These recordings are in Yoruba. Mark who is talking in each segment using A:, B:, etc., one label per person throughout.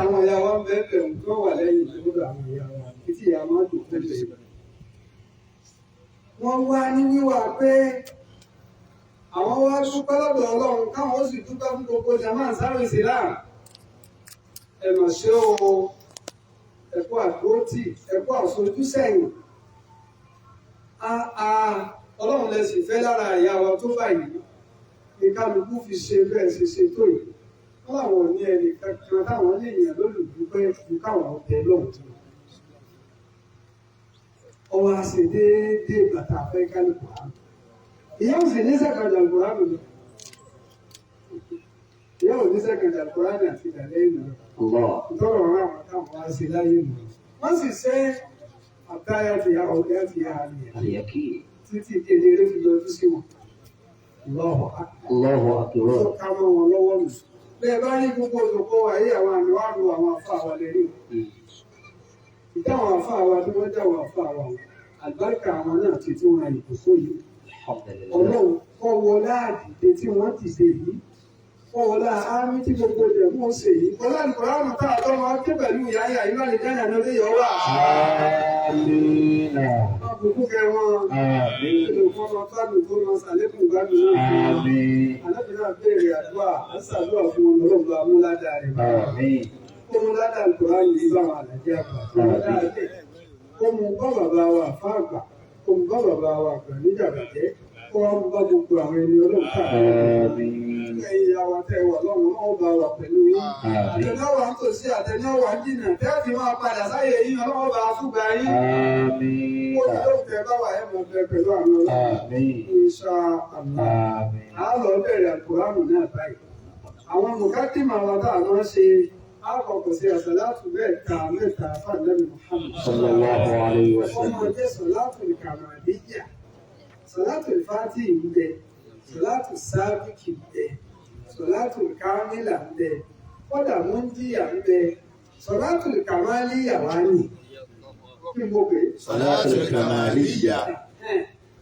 A: àwọn ìyá wa ń bẹ́ẹ̀ bẹ̀rù tó wà lẹ́yìn ìṣòro àwọn ìyá wa títí ìyá máa dùn tẹ́lẹ̀. Wọ́n wá ní wíwà pé àwọn wá dúpẹ́ lọ́dọ̀ Ọlọ́run káwọn ó sì dúpẹ́ fún gbogbo jàmáà sáré sí láà. Ẹ̀mọ̀ ṣé o, ẹ̀kọ́ àdúrótì, ẹ̀kọ́ àsojú sẹ́yìn. Ọlọ́run lẹ sì fẹ́ lára ìyá wa tó báyìí. Ní kálukú fi ṣe bẹ́ẹ̀ ṣe ṣe tó yìí. Wọ́n làwọn ò ní ẹnì kankan táwọn lè yàn lólùdúpẹ́ fún káwọn ọ̀tẹ̀ lọ́hùn tó. Ọwọ́ a ṣe déédéé bàtà fẹ́ kálukú àná. Ìyá ò sì ní sẹ́kàndà Al-Qur'an lọ. Ìyá ò ní sẹ́kàndà Al-Qur'an àti ìdàlẹ́ ìlú. Ìtọ́rọ̀ ọ̀rọ̀ àwọn táwọn wá sí láyé nù. Wọ́n sì ṣe àtàyà ti ya ọ̀gá ti ya àlìyàkí títí kedere fi yọjú sí wọn. Allahu akbar. Ó ká mọ́ wọn lọ́wọ́ nù. Bẹ́ẹ̀ bá ní gbogbo òṣòkò ayé àwọn àmì wá lu àwọn afá wa lẹ́rí. Ìdáwọn afá wa tí wọ́n jáwọ́ afá wa. Àlùbáríkà àwọn náà ti tún ra ìkòkò yìí. Ọlọ́run kọ́ wọlé àdìdé tí wọ́n ti ṣe yìí. Kọ́ wọlé àmì tí gbogbo rẹ̀ mú ṣe yìí. Kọ́lá ìkọ̀rọ̀ àmì tá a tọ́ wọn ké pẹ̀lú ìyáyà ìwà lè dáná lórí ìyọ́wà. Àbùkù kẹ wọn. Ìlú fọ́nà fábì tó lọ sàlékùn gbádùn náà. Alábìnrin àbẹ̀rẹ̀ àdúrà, àṣàdúrà fún wọn lọ́gbà múládà rẹ̀. Kó múládà ìkọ̀rọ̀ àmì yìí bá wọn àlàjẹ́ àgbà. Kó mú bá bàbá wa fáàgbà. Kó mú bá bàbá wa àgbà níjàbàjẹ́. Kó wá mú bá gbogbo àwọn ẹni ọlọ́run káàkiri. Ẹ̀yin àwọn tẹ̀wọ̀ lọ́run ó bá wà pẹ̀lú yín. Àtẹnáwà ń tòsí àtẹnáwà ń jìnnà. Tẹ́ẹ̀fì máa padà sáyé yín ọlọ́run bá fúgbà yín. Ó ti lóun fẹ́ bá wà ẹ̀ mọ̀ fẹ́ pẹ̀lú àwọn ọlọ́run. Insha Allah. A lọ bẹ̀rẹ̀ Al-Qur'an náà báyìí. Àwọn mùkádìmọ̀ àwọn tá a máa ṣe àkọ́kọ́ sí àsàlátù mẹ́ta fún Ànábì Muhammad. Sallallahu alaihi wasallam. Wọ́n máa jẹ́ sọ̀látù Kàmàlíyà. Sọ̀látù Fátì ń bẹ. Sọ̀látù Sábìkì ń bẹ. Sọ̀látù Kámílà ń bẹ. Kọ́dà Múndíyà ń bẹ. Sọ̀látù Kàmálíyà wá ní. Kí mo pè é?
B: Sọ̀látù Kàmálíyà.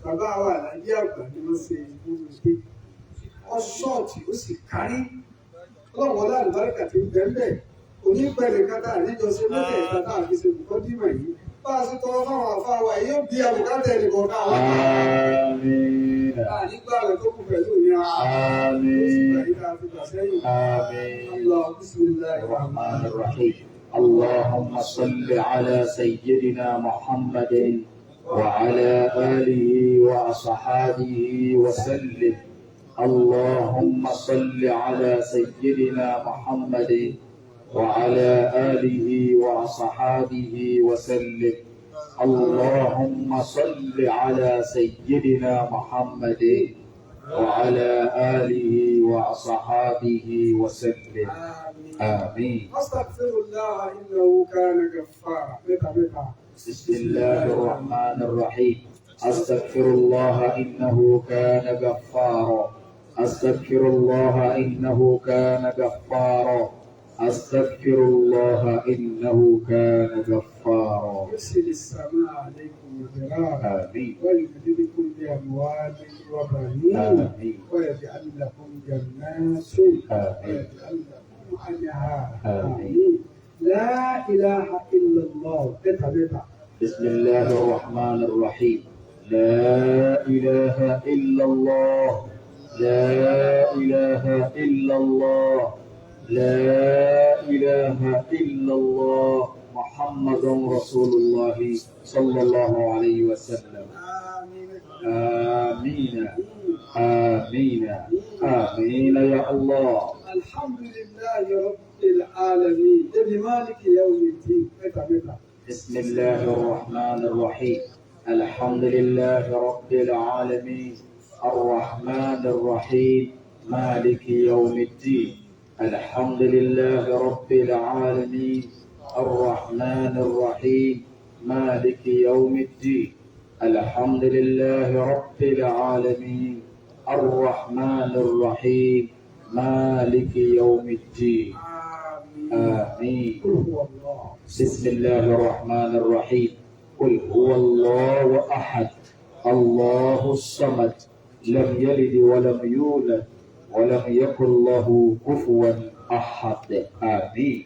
A: Bàbá wa àlàyé àgbà ni wọ́n ṣe ìgbóhùn pé wọ́n ṣọ́ọ̀tì ó sì kárí. Ọlọ́run wọlé àlùbáríkà ti ń bẹ ń bẹ̀. Onípẹ̀lẹ̀ kátà àníjọṣe mẹ́tẹ̀ẹ̀ta tá a fi ṣe bùkọ́ dímọ̀ yìí. Bá a ṣe tọrọ fáwọn àfáwà yóò bí àbùkátà ẹnìkan káwọn. Nígbà rẹ̀ tó kù pẹ̀lú ní
B: اللهم صل على سيدنا محمد وعلى آله وأصحابه وسلم. اللهم صل على سيدنا محمد وعلى آله وأصحابه وسلم. اللهم صل على سيدنا محمد وعلى آله وأصحابه وسلم. آمين.
A: أستغفر الله إنه كان غفارا.
B: بسم الله الرحمن الرحيم. أستغفر الله إنه كان غفارا. أستغفر الله إنه كان غفارا. أستغفر الله إنه كان غفارا.
A: يرسل السماء عليكم مدرارا.
B: آمين.
A: ويمددكم بأموال وبنين.
B: آمين.
A: ويجعل لكم جنات.
B: آمين.
A: ويجعل لكم أنهارا.
B: آمين.
A: لا إله إلا الله.
B: بسم الله الرحمن الرحيم. لا إله إلا الله. لا إله إلا الله. لا إله إلا الله محمد رسول الله صلى الله عليه وسلم. آمين آمين آمين يا الله.
A: الحمد لله رب العالمين بمالك يوم الدين.
B: بسم الله الرحمن الرحيم. الحمد لله رب العالمين الرحمن الرحيم مالك يوم الدين. الحمد لله رب العالمين الرحمن الرحيم مالك يوم الدين. الحمد لله رب العالمين الرحمن الرحيم مالك يوم الدين. آمين. بسم الله الرحمن الرحيم. قل هو الله أحد الله الصمد لم يلد ولم يولد ولم يكن له كفوا أحد. آمين.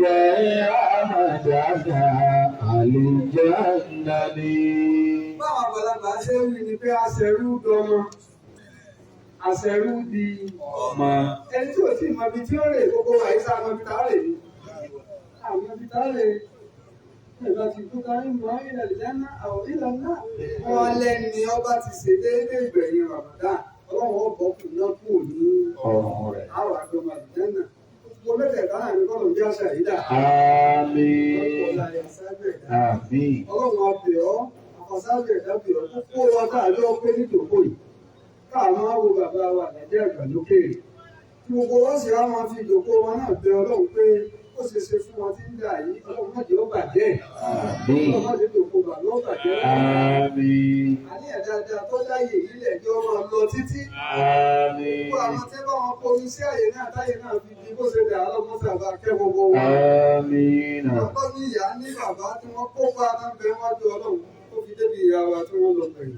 B: رمضان الجنة
A: Báwọn àgbàlagbà ṣe ń rí ni pé aṣẹ̀rú dọmọ, aṣẹ̀rú di
B: ọmọ.
A: ẹni tí ò tí ì mọ ibi tí ó rè gbogbo àyíká mọ ibi tá a rè ní. Àwọn ibi tá a rè nígbà tí kúta ń mọ ilẹ̀ ìdáná àwọn ilẹ̀ náà. Wọ́n lẹ́ni ọba ti ṣe déédéé ìgbẹ̀yìn Ramadan. Ọlọ́run ọ̀bọ̀ kù náà kù ní
B: ọ̀rọ̀ rẹ̀.
A: àwọn àgbọ̀mọ̀ ìdáná. Gbogbo mẹ́tẹ̀ẹ̀ta náà ní kọ́lọ̀ bí àṣà yìí dà.
B: Àmín. Àmín.
A: Ọlọ́run ọbẹ̀ ọ́, àkọsábẹ̀ ìdábẹ̀ ọ́, kókó wọn káà ló pé nítòkó yìí. Káàmọ́ wo bàbá wa Nàìjíríà àgbà lókèrè. Tí gbogbo wọn sì á máa fi ìdòkó wọn náà bẹ Ọlọ́run pé ó ṣe ṣe fún wọn tí ń dà yìí. Ọlọ́run má jẹ́ ó bàjẹ́.
B: Àmín.
A: Ọlọ́run má jẹ́ ìdòkó bàbá ó bàjẹ́.
B: Àmín.
A: Àníyàn dáadáa tó láyè nílẹ̀ jọ máa lọ títí.
B: Àmín.
A: Gbogbo àwọn tí bá wọn pomi sí àyè náà táyè náà fi di bó ṣe dà ọlọ́run sábà kẹ́ gbogbo wọn.
B: Àmín.
A: Ọkọ ní ìyá ní bàbá tí wọ́n kópa náà bẹ wájú Ọlọ́run tó fi débi ìyá wa tí wọ́n lọ pẹ̀lú.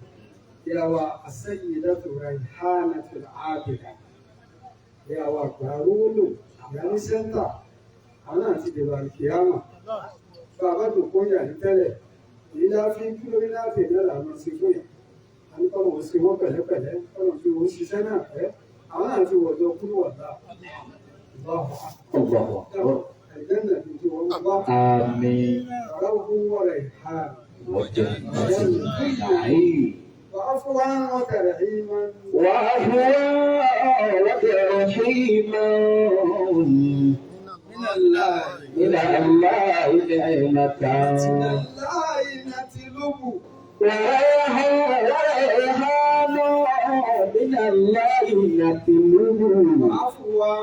A: Ìyá wa As-Sayyidatu Rayhanatul Abida. Ìyá wa àgbà rówó lò, ìyá ní sẹ́ńtà, àwọn náà ti dèrò àlùkìyámà. Bàbá tó kó yà ní tẹ́lẹ̀, èyí láfi kí lórí láti náà làwọn ṣe fún yà. A ní kọ́nà wọ́n ṣe wọ́n pẹ̀lẹ́pẹ̀lẹ́, kọ́nà tí wọ́n ṣiṣẹ́ náà pẹ́. Àwọn náà ti wọ̀jọ kúrò wọ̀dà. Àìjẹ́nà ti ti wọ́n wá.
B: Àmín.
A: روح وريحان
B: وجنة النعيم.
A: وعفوا وترحيما
B: وعفوا وترحيما
A: من الله
B: من الله نعمة
A: الله نتلب
B: وريحان من الله نتلوه
A: وعفوا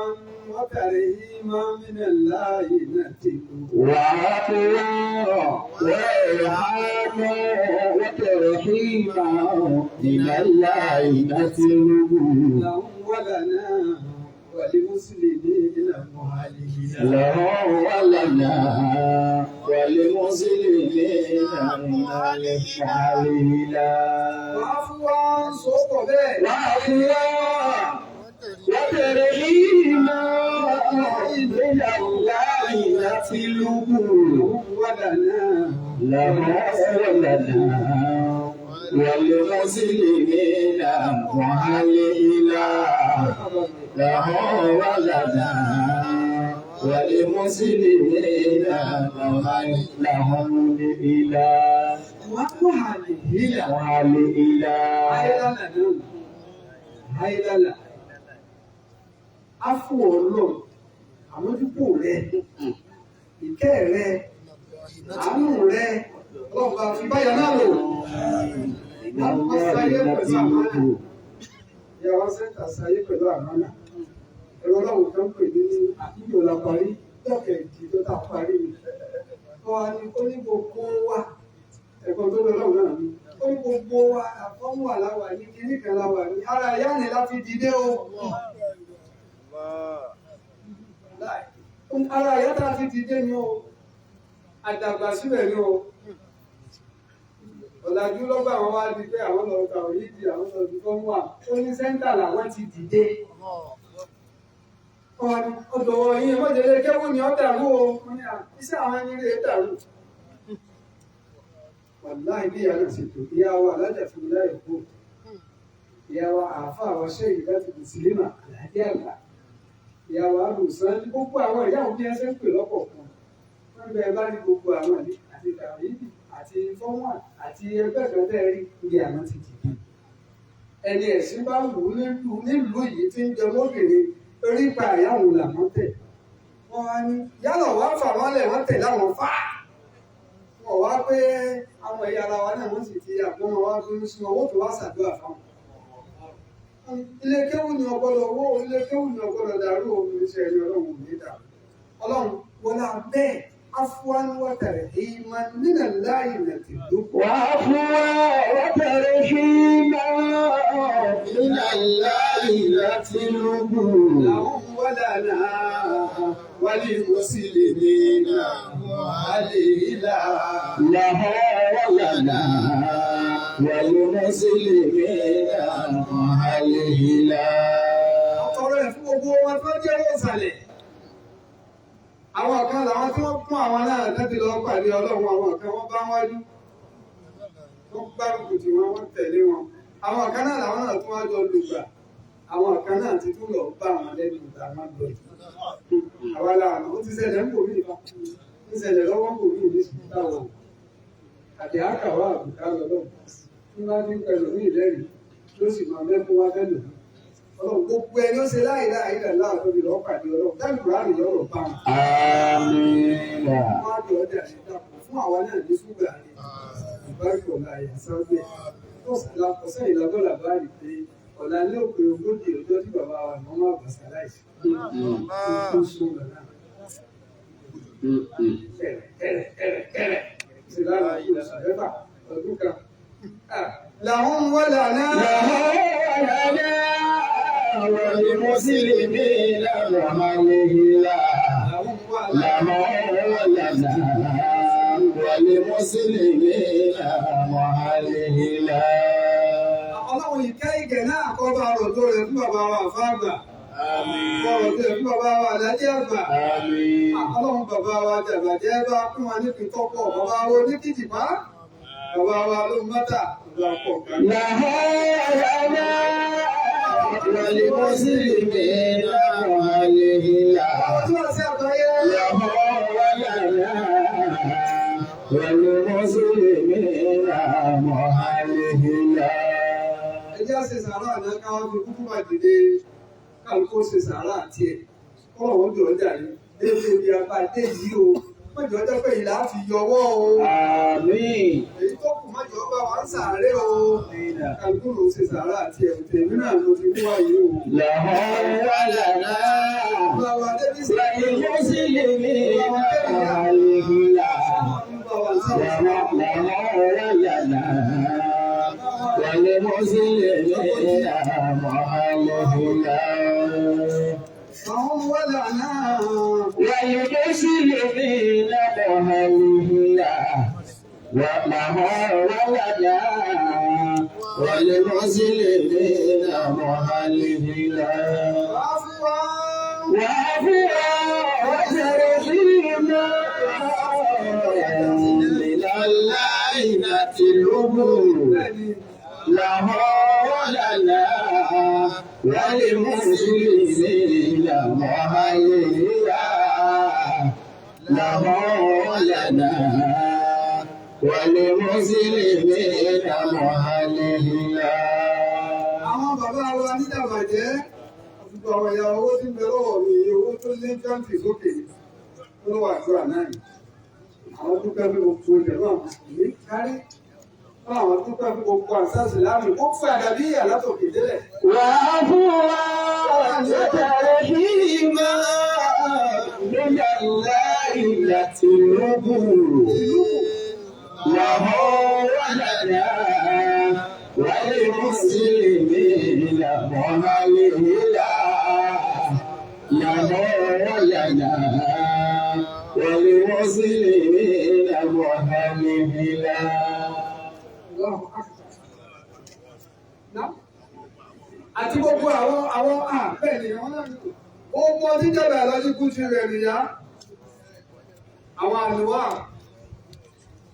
A: وترحيما من الله نتلب
B: وعفوا وريحان وترحيما من الله نتلوه
A: لهم ولنا ولمسلمين المهاجرين
B: لهم ولنا وللمسلمين المهاجرين
A: وعفوا صوت به
B: وعفوا وترحيما من الله نتلوه
A: ولنا
B: لهم ولنا وللمسلمين المهاجرين لهم ولنا وللمسلمين لهم إله
A: وعلينا
B: وعلى
A: Àìlàlà, afọ Ọlọ́run, àmójúkò rẹ, ìkẹ́ rẹ, àánú rẹ, ọlọ́pàá fi báyà náà lò. Àwọn sáyé pẹ̀lú àmánà. Ìyàwó sẹ́ńtà sáyé pẹ̀lú àmánà. Ẹ̀rọ ọlọ́run kan pè ní àdúgbò la parí, lọ́kẹ̀ ìdí tó tà parí mi. Kọ́ wa ní ó ní gbogbo wa, ẹ̀kọ́ tó lọ lọ́run náà ni. Ó ní gbogbo wa, àfọ́mù àláwà ní kíní kan láwà ní. Ara ìyá ni láti dìde o. Ara ìyá tá a fi dìde ni o. Àdàgbà síbẹ̀ ni o. Ọ̀làjú lọ́gbà àwọn wá di pé àwọn lọ ta òyìnbí àwọn lọ di fọ́mù à. Ó ní sẹ́ńtà làwọn ti dìde. Ọ̀dọ̀ yín mọ́jẹ̀lẹ́ kẹ́wù ni ọ́ dàrú o. Iṣẹ́ àwọn ẹni rẹ̀ dàrú. Wàláì bí ìyá náà ṣètò ìyá wa alájà fún ilé ẹ̀kọ́. Ìyá wa àáfà wa ṣe ìdájọ́ Mùsùlùmá àlàjẹ́ àgbà. Ìyá wa àlùsàn ní gbogbo àwọn ìyá òun bí ẹ ṣe ń pè lọ́pọ̀ kan. Wọ́n bẹ bá ní gbogbo àwọn àlè àti tàwíìdì àti fọ́nwà àti ẹgbẹ́ kan tẹ́ rí ibi àná ti dìde. Ẹni ẹ̀sìn bá wù ú nílùú yìí tí ń jẹ lóbìnrin orí pa àyàwó làwọn tẹ̀. Wọ́n wá ní yálà wá fà wọ́n lẹ̀ wọ́n tẹ̀ láwọn fà. Wọ́n wá pé àwọn ẹ̀yà ara wa náà wọ́n sì ti àgbọ̀n wa fi ń sun owó tó wá ṣàdúrà fáwọn. Ilé kéwù ni ọgbọ́dọ̀ owó, ilé kéwù ni ọgbọ́dọ̀ dàrú òun iṣẹ́ ẹni ọlọ́run ní dàrú. Ọlọ́run wọlé abẹ́ afúwánúwọ̀tẹ̀rẹ̀ èyí máa nínà láàyè nàti lóko.
B: وعفوا وترحيما من الله نتلوه
A: لهم ولنا وللمسلمين وعلينا
B: لها ولنا وللمسلمين وعلينا
A: ọ̀tọ̀rọ̀ ẹ̀ fún gbogbo wọn tó jẹ́ ìsàlẹ̀ Àwọn kan làwọn tí wọ́n fún àwọn náà láti lọ pàdé Ọlọ́run, àwọn kan wọ́n bá wájú. Wọ́n gbárùkù tí wọ́n tẹ̀lé wọn. Àwọn kan náà làwọn náà tún wá jọ lùgbà. Àwọn kan náà ti tún lọ bá wọn lẹ́nu ìgbà wọn lọ. Àwa làwọn ó ti ṣẹlẹ̀ ń bò mí ìfà. Ó ti ṣẹlẹ̀ lọ́wọ́ ń bò mí ìdí sí táwọn. Àti àkàwà àbùkà lọ́dọ̀. Tí wọ́n ti ń pẹ̀lú ní ìlẹ́rìí ló sì máa mẹ́kún wá fẹ́ lò. Ọlọ́run gbogbo ẹni ó ṣe láìláì rẹ̀ láàbòbí lọ́ọ́ pàdé Ọlọ́run. Dábìbò àrùn yọ̀rọ̀ bá wọn.
B: Àmín.
A: Wọ́n á di ọjà ní dàpọ̀ fún àwa náà ní ṣúgbà ní ìbárikọ̀ láyé sáwẹ́. Ọ̀sẹ̀ ìlàgọ́là bá rí pé ọ̀la ní òpin ogójì ọjọ́ tí bàbá wa ni wọ́n máa bà sáláìsì. Ó sún lọ náà. Kẹ̀rẹ̀. Ṣé lára ìlà àrẹ́bà ọdún kan? Làwọn wọ́n lànà.
B: وللمسلمين ومالهلا لما ولنا وللمسلمين ومالهلا.
A: Ọlọ́run ìkẹ́ ìgẹ̀ náà kọ́ bá ọ̀rọ̀ tó rẹ̀ fún bàbá wa àfáàgbà. Ọ̀rọ̀ tó rẹ̀ fún bàbá wa àlájẹ́ àgbà. Ọlọ́run bàbá wa jàgbàjẹ́ bá fún wa ní pìtọ́pọ̀ bàbá wa ní kìtìpá. Bàbá wa ló mọ́tà lọ pọ̀ kan.
B: وللمسلمين ومالهلا وللمسلمين ومالهلا.
A: Ẹjẹ́ ṣe sàárà náà káwọn fi kúkú bá dìde kálukú ṣe sàárà àti ẹ̀. Kọ́lọ̀ wọ́n jọ ọjà ní débi ibi apá dé yìí o. Mọ̀jọ́ ọjọ́ pé ìlà fi yọwọ́ o.
B: Àmín.
A: Èyí tó kù mọ̀jọ́ bá wa ń sàárẹ̀ o. Kálukú ló ṣe sàárà àti ẹ̀ tèmi náà ló fi kú wáyé o.
B: لهم ولنا وللمسلمين ومالهلا وللمسلمين ومالهلا
A: Àwọn wọ́lá náà.
B: وللمسلمين ومالهلا ولنا وللمسلمين ومالهلا وعفوا وترحيما من الله نتلوه له ولنا وللمسلمين ومالهلا له ولنا وللمسلمين ومالهلا.
A: Àwọn bàbá wa ní Dàbàjẹ́, àtúntò àwọn ìyá owó tí ń bẹ lọ́wọ́ mi, owó tó lé jáǹtì sókè ló wà àdúrà náà. Àwọn dúpẹ́ fún gbogbo ìjọba ní kárí. Fún àwọn dúpẹ́ fún gbogbo àṣàṣì láàmì, ó fún àdàbí ìyà látòkè délẹ̀.
B: وعفوا وترحيما من الله نتلوه له ولنا وللمسلمين ومالهلا له ولنا وللمسلمين ومالهلا.
A: Àti gbogbo àwọn bẹ́ẹ̀ ni àwọn náà ó mọ jíjọba ìlọ́jú kú ti rẹ̀ nìyá. Àwọn àlùwà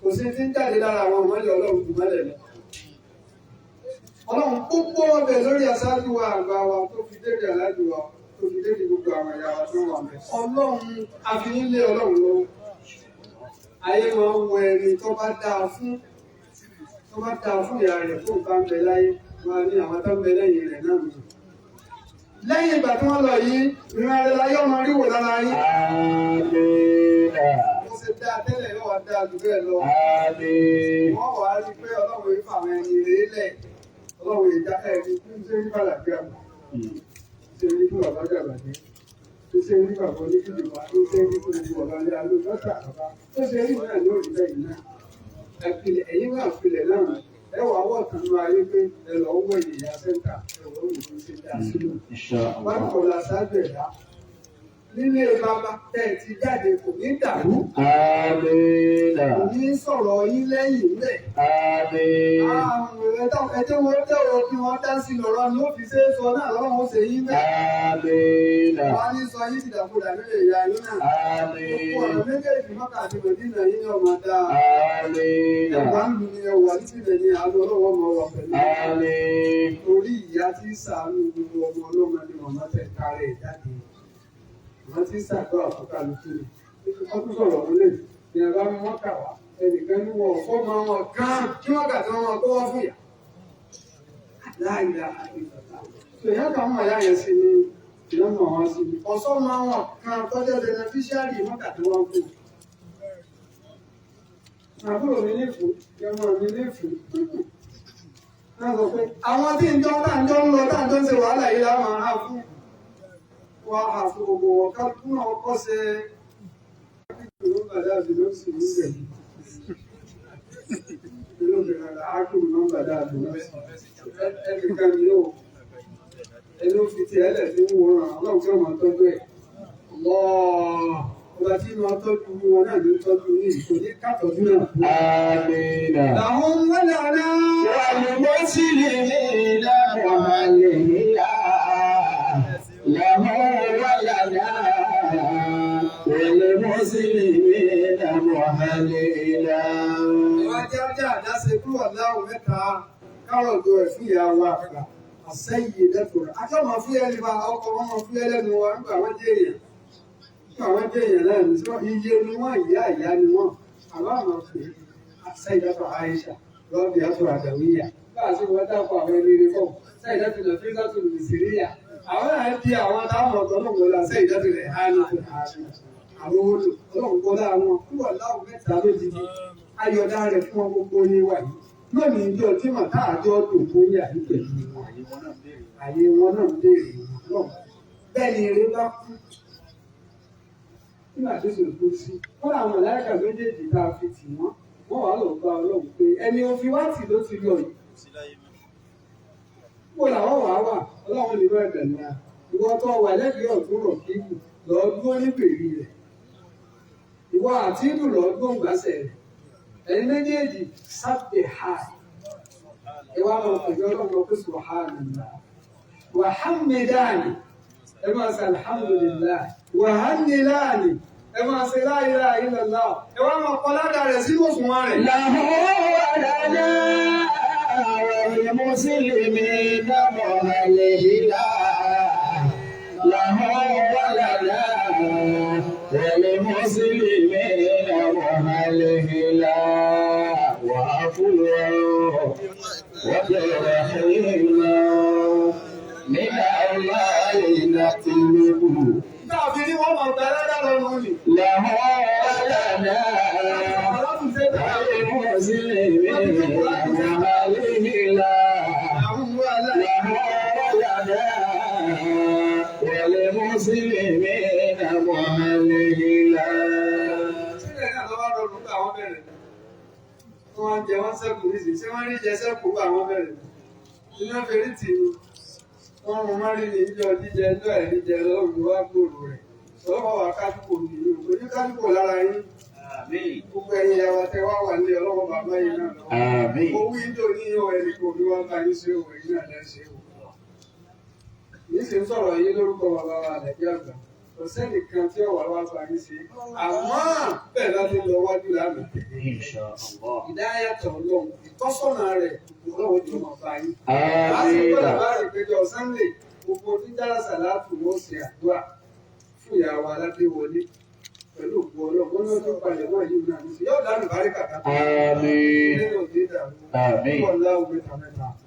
A: kò sí tí ń jáde lára àwọn ọmọdé Ọlọ́run kù mọ́lẹ̀ lọ. Ọlọ́run púpọ̀ ọbẹ̀ lórí aṣáájú wa àgbà wa tó fi dédé aláàjù wa tó fi dédé gbogbo àwọn ẹ̀yà wa tó wà mẹ́. Ọlọ́run àfihínlé Ọlọ́run lọ́wọ́. Ayé máa ń wọ ẹni tó bá dáa fún ìyá rẹ̀ fún nǹkan bẹ láyé máa ní àwọn tó ń bẹ lẹ́yìn rẹ̀ náà nù. Lẹ́yìn ìgbà tí wọ́n lọ yìí, ìrìn àrẹ láyé ọmọ ríwò lára yín. Mo ṣe dáa tẹ́lẹ̀ yóò wá dáa jù bẹ́ẹ̀ lọ. Wọ́n wà á rí pé Ọlọ́run yìí fàwọn ẹni rèé lẹ̀. Ọlọ́run yìí dákẹ́ ẹni tí ń ṣe ní bàlàgbé àmọ́. Ṣé ní fún bàbá Gàbàdé? Ṣé ní bàbá oníkìlìmọ̀? Ṣé ní fún bàbá ilé alóòjọ́ta bàbá? Ó ṣe rí náà lórí lẹ́yìn náà. Ẹ̀yin náà filẹ̀ náà. Ẹ wà wọ̀ tán ní ayé pé ẹ lọ wọ ìyá sẹ́ńtà ẹ wọ òun tó ṣe dá sílò. Bákan la ṣáájú ẹ̀dá. nílé bàbá tẹ̀ ti jáde kò ní dàrú.
B: Àmín.
A: Kò ní sọ̀rọ̀ yín lẹ́yìn lẹ̀.
B: Àmín.
A: Ẹjọ́ wọn dẹ̀rọ kí wọ́n dá sí lọ́rọ̀ ni ó fi ṣe é sọ náà lọ́wọ́ ó ṣe yín bẹ́ẹ̀.
B: Àmín.
A: Wọ́n á ní sọ yín ti dàkúdà nílé ìyá yín náà.
B: Àmín.
A: Ọ̀nà méjèèjì Mọ́kà àti Mẹ̀dínà yín ni ọmọ dáa.
B: Àmín.
A: Ẹ̀wà ń lu ni ẹwà níbẹ̀ ni àánú ọlọ́wọ́ mọ̀ wọ̀ pẹ̀lú.
B: Àmín.
A: Torí ìyá tí ń ṣàánú gbogbo ọmọ ọlọ́mọ ni màmá tẹ̀ kárẹ̀ jáde. Màmá tí ń ṣàdó àkókò àlùkù ni. Wọ́n tún sọ̀rọ̀ wọlé ní ẹ̀rọ mi wọ́n kà wá. Ẹnìkan ní wọn ọ̀fọ́ máa wọn gán kí wọ́n kà tí wọ́n tó wọ́n fún yà. Láìla àìsàtà. Ìyá kan mọ̀ ìyá yẹn sí ni ìyá mọ̀ wọn sí ni. Ọ̀sọ́ máa wọn kan tọ́jú beneficiary mọ́kà tí wọ́n fún. Àbúrò mi ní fún, ìyọmọ mi ní fún. Wọ́n sọ pé àwọn tí ń jọ ń lọ táǹjọ́ ń ṣe wàhálà yìí láwọn á fún. Wọ́n á fún gbogbo wọn ká fún náà kọ́ ṣe ìlú bàdá àbìlọ́ sí ní ìgbẹ̀ yìí. Ìlú bẹ̀rẹ̀ àákùrù náà bàdá àbìlọ́ sí. Ẹnìkan ni yóò. Ẹni ó fi ti ẹlẹ̀ tí ń wòran ọlọ́run tí ó máa tọ́jú ẹ̀. Ọba tí máa tọ́jú wọn náà ní tọ́jú ní ìṣòdí kàtọ́jú náà.
B: Àmín.
A: Làwọn mọ́lá náà.
B: والمسلمين وأهلها له ولنا والمسلمين وأهلها.
A: Ìwà jájá àdáṣe kúrò láwọn mẹ́ta kárọ̀dọ̀ ẹ̀ fún ìyá wa àgbà. Àṣẹ́yìí lẹ́tọ̀ọ́. Akẹ́ máa fún ẹni bá ọkọ̀ wọn máa fún ẹlẹ́nu wa nígbà wọ́n jẹ́ èèyàn. Nígbà wọ́n jẹ́ èèyàn náà ní iye ni wọ́n ìyá ni wọ́n. Àbá máa pè é àṣẹ́yìí lẹ́tọ̀ọ́ Aisha lọ́ọ̀bì àtọ̀ àdàwíyà. Báàsì wọ́n dákọ̀ àwọn ẹni rẹ̀ kọ́. Ṣẹ́yìí lẹ́tọ̀ọ́ lọ fi lọ́tọ̀ lù síríyà. Àwọn náà di àwọn táwọn ọ̀tọ̀ náà wọlé ṣẹ́yìí lẹ́tọ̀ọ́ rẹ̀ hánà tó hánà. Àwọn olùkọ́ wọlé àwọn kúrò láwọn mẹ́ta lójijì. Ayọ̀dá rẹ̀ fún wọn gbogbo ní wáyé. Lónìí ìjọ tí màtá àjọ tó bóyá ní pẹ̀lú àyè wọn náà béèrè náà. Bẹ́ẹ̀ ni eré bá kú. Nígbà tó sì kú sí. Wọ́n làwọn màláíkà méjèèjì tá a fi tì wọ́n. Wọ́n wà lọ bá Ọlọ́run pé ẹni òfin wá tì ló ti lọ yìí. Wò làwọn wà wà, Ọlọ́run lè bẹ̀rẹ̀ ní a. Ìwọ tó wà lẹ́gbẹ̀ẹ́ ọ̀tún rọ̀ kíkù lọ́ọ́ dúró ní pèrí rẹ̀. Ìwọ àti ìlú lọ́ọ́ dúró gbàsẹ̀ rẹ̀. Ẹ̀yin méjèèjì sábẹ̀ ha. Ẹ wá lọ pẹ̀lú Ọlọ́run pé subhanallah. Wa hamidani. Ẹ máa ṣe alhamdulillah. Wa hannilani. Ẹ máa ṣe la ilaha illallah. Ẹ wá máa kọ́ ládàá rẹ̀ sínú òṣùwọ̀n rẹ̀.
B: له ولنا والمسلمين وأهلها له ولنا والمسلمين وأهلها وعفوا وبرحيما من الله نطلب
A: Táàbí ní wọ́n máa bẹ̀rẹ̀ dára lọ́rùn ni.
B: له ولنا والمسلمين وأهلها والمسلمين وأهلها.
A: Sílẹ̀ náà lọ́wọ́ rọrùn bá àwọn bẹ̀rẹ̀. Wọ́n jẹ wọ́n sẹ́kù ní sí, ṣé wọ́n rí jẹ sẹ́kù bá àwọn bẹ̀rẹ̀. Iná fèrè tì ní. Wọ́n mú mọ́rí ní ìjọ jíjẹ ẹjọ́ ẹ̀rí jẹ lọ́rùn wá gbòòrò rẹ̀. Sọ́wọ́ wà kájúkò nìyí, ojú kájúkò lára yín. Gbogbo ẹ̀yin ẹwà tẹ wá wà ní ọlọ́wọ́ bàbá yìí náà lọ. Owó ìjọ ní ìhò ẹni kò ní wá bá yín sí òwò yìí náà lẹ́sẹ̀ òwò. Yìí sì ń sọ̀rọ̀ yín lórúkọ bàbá wa àlẹ́jẹ́ àgbà. Kò sẹ́nì kan tí ọ̀wà wá bá yín sí. Àmọ́ bẹ́ẹ̀ láti lọ wájú lánàá. Ìdáyàtọ̀ Ọlọ́run, ìtọ́sọ́nà rẹ̀ Ọlọ́run tó máa bá yín. Láti gbọ́dọ̀ bá rí péjọ Sunday, gbogbo tí dára sàlátù wọ́n ṣe àdúrà fún ìyàwó aládéwọlé. Pẹ̀lú òkú Ọlọ́run, wọ́n tó palẹ̀ wọ́n yìí náà ní sí. Yóò dánù báríkà kàtà.
B: آمين
A: آمين.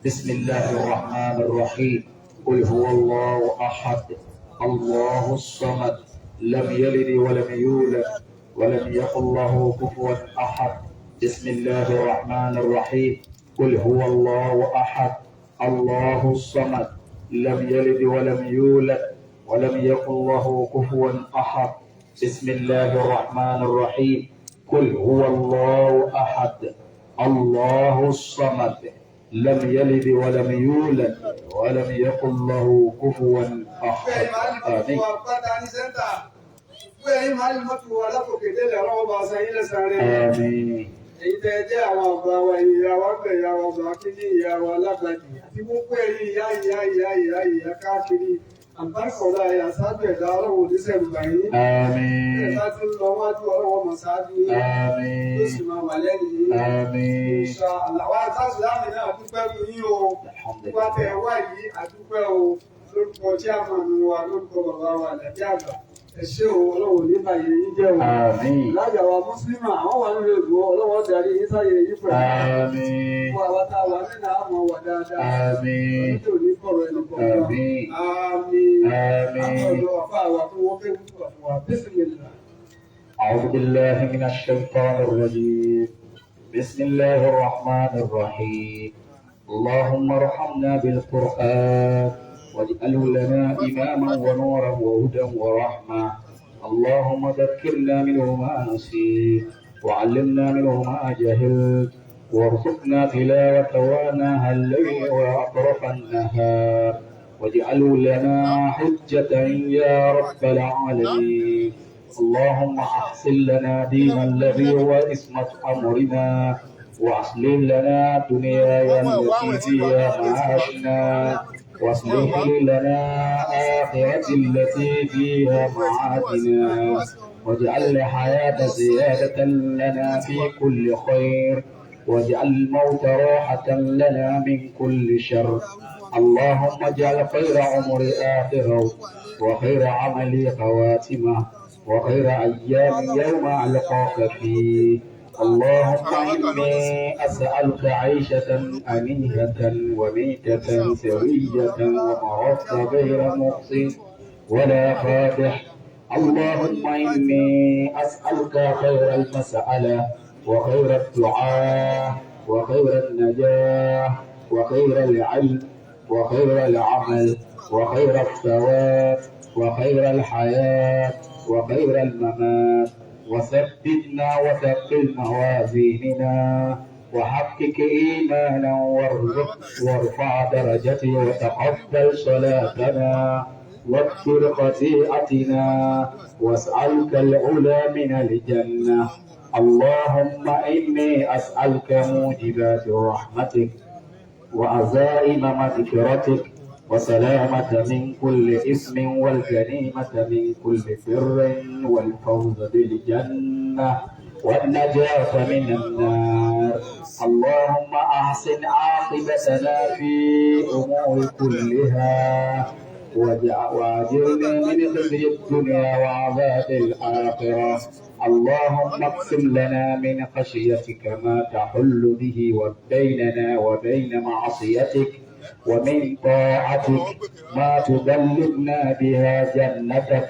B: بسم الله الرحمن الرحيم قل هو الله أحد الله الصمد لم يلد ولم يولد ولم يكن له كفوا أحد بسم الله الرحمن الرحيم قل هو الله أحد الله الصمد لم يلد ولم يولد ولم يكن له كفوا أحد بسم الله الرحمن الرحيم قل هو الله أحد الله الصمد لم يلد ولم يولد ولم يكن له كفوا أحد آمين
A: pé ẹ̀yin máa ń mọ́tò wa látòkè délẹ̀ ọlọ́wọ́ bá aṣọ yín lẹ́sàn-án rẹ̀.
B: آمين
A: èyí tẹ́ ẹ jẹ́ àwọn àgbà wa ìyá wa bẹ̀ ìyá wa bọ̀ akíní ìyá wa alágbàdì àti gbogbo ẹ̀yin ìyá káàkiri àbáṣọ̀rọ̀ ẹ̀yà sáájú ẹ̀dá ọlọ́wọ́ oníṣẹ́lú báyìí.
B: آمين
A: ẹ̀dá tí ń lọ wájú ọlọ́wọ́ mọ̀ sáájú yín.
B: آمين
A: ó sì máa wà lẹ́yìn yín.
B: آمين
A: ìṣà àlàwà táṣù láàmì náà dúpẹ́ fún yín o.
B: الحمد
A: wá
B: لله
A: tẹ wá yìí àdúpẹ́ o lórúkọ chairman wa lórúkọ bàbá wa lẹ́bí àgbà. ẹ ṣé o ọlọ́wọ́ ní báyìí yín jẹ́ o.
B: آمين
A: lájà wa mùsùlùmí àwọn wà nílò ìlú ọlọ́wọ́ darí yín sáyé yín pẹ̀lú.
B: آمين
A: fún àwọn tá a wà nínú àmọ́ wà dáadáa.
B: آمين
A: nítorí kọ̀rọ̀ ẹnì kọ̀ọ̀kan.
B: آمين
A: آمين.
B: آمين أعوذ بالله من الشيطان الرجيم بسم الله الرحمن الرحيم اللهم ارحمنا بالقرآن واجعله لنا إماما ونورا وهدى ورحمة اللهم ذكرنا منه ما نسيت وعلمنا منه ما جهلت وارزقنا تلاوته آناء الليل وأطراف النهار واجعله لنا حجة يا رب العالمين اللهم أحسن لنا دين الذي هو عصمة أمرنا وأصلح لنا دنيانا التي فيها معاشنا واصلح لنا آخرة التي فيها معادنا واجعل الحياة زيادة لنا في كل خير واجعل الموت راحة لنا من كل شر اللهم اجعل خير عمر آخره وخير عملي خواتمه وخير أيام يوم ألقاك فيه اللهم إني أسألك عيشة أنيهة وميتة سوية ومرض غير محسن ولا فاتح اللهم إني أسألك خير المسألة وخير الدعاء وخير النجاح وخير العلم وخير العمل وخير الثواب وخير الحياة وخير الممات وثبتنا وثقل موازيننا وحقق إيمانا وارفع درجتي وتقبل صلاتنا واغفر خطيئتنا واسألك العلا من الجنة اللهم إني أسألك موجبات رحمتك وعزائم مغفرتك وسلامة من كل إثم والغنيمة من كل بر والفوز بالجنة والنجاة من النار اللهم أحسن عاقبتنا في أمور كلها وأجرني من خزي الدنيا وعذاب الآخرة اللهم اقسم لنا من خشيتك ما تحل به بيننا وبين معصيتك ومن طاعتك ما تبلغنا بها جنتك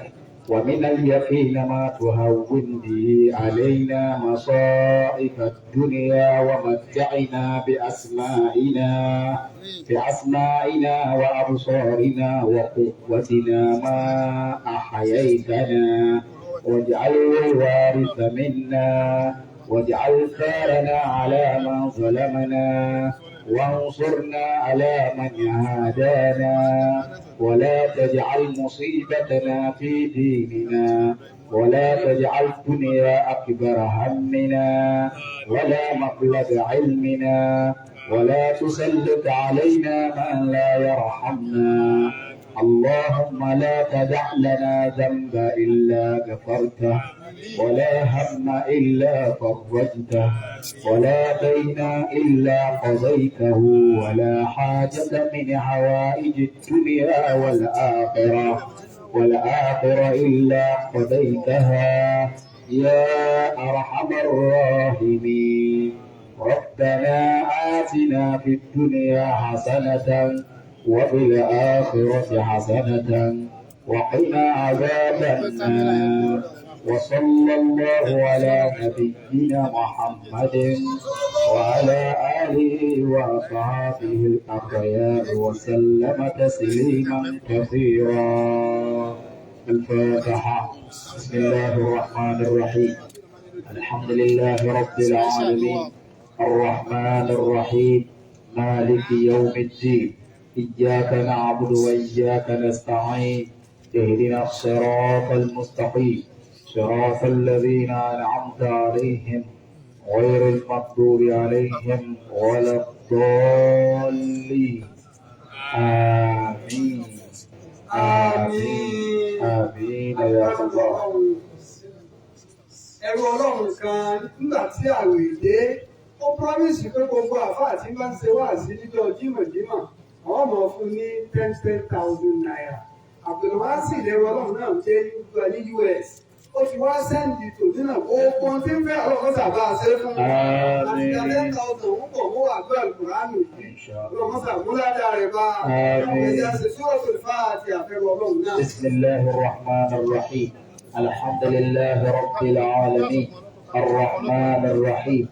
B: ومن اليقين ما تهون به علينا مصائب الدنيا ومتعنا بأسمائنا وأبصارنا وقوتنا ما أحييتنا واجعله الوارث منا واجعل ثارنا على من ظلمنا وانصرنا على من عادانا ولا تجعل مصيبتنا في ديننا ولا تجعل الدنيا أكبر همنا ولا مبلغ علمنا ولا تسلط علينا من لا يرحمنا اللهم لا تدع لنا ذنبا إلا غفرته ولا هم إلا فرجته ولا دين إلا قضيته ولا حاجة من حوائج الدنيا والآخرة إلا قضيتها يا أرحم الراحمين ربنا آتنا في الدنيا حسنة وفي الآخرة حسنة وقنا عذاب النار وصلى الله على نبينا محمد وعلى آله وأصحابه الأخيار وسلم تسليما كثيرا. الفاتحة. بسم الله الرحمن الرحيم الحمد لله رب العالمين الرحمن الرحيم مالك يوم الدين إياك نعبد وإياك نستعين اهدنا الصراط المستقيم صراط الذين أنعمت عليهم غير المغضوب عليهم ولا الضالين آمين آمين آمين يا الله.
A: Ẹrú Ọlọ́run kan nígbà tí àwẹ̀ dé, ó promise pé gbogbo àfáà tí bá ń ṣe wáàsí níjọ́ jímọ̀jímọ̀, àwọn ọmọ fún ní 10,000 naira. Abdulwasi ẹrú Ọlọ́run náà dé ní US. Ó ti wá sẹ́ǹdì tòbí náà, ó kàn tí ń fẹ́ ọlọ́run sábà ṣe fún un. Àti 10,000 ń bọ̀ mú àgbẹ̀ àlùkùránì yìí. Ọlọ́run sàmúládà rẹ̀ bá ẹ̀yà ṣe suratul Fatiha àfẹ́rù Ọlọ́run náà.
B: Bismillahir Rahmanir Rahim. Alhamdulillahi Rabbil Alamin. Ar-Rahmanir Rahim.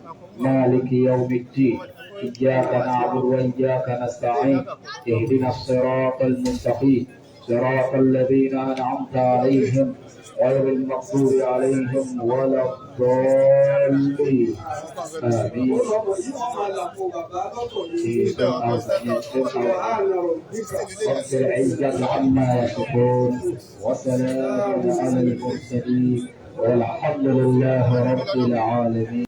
B: مالك يوم الدين. إياك نعبد وإياك نستعين. اهدنا الصراط المستقيم. صراط الذين أنعمت عليهم غير المغضوب عليهم ولا الضالين آمين. رب العزة عما يصفون وسلام على المرسلين والحمد لله رب العالمين.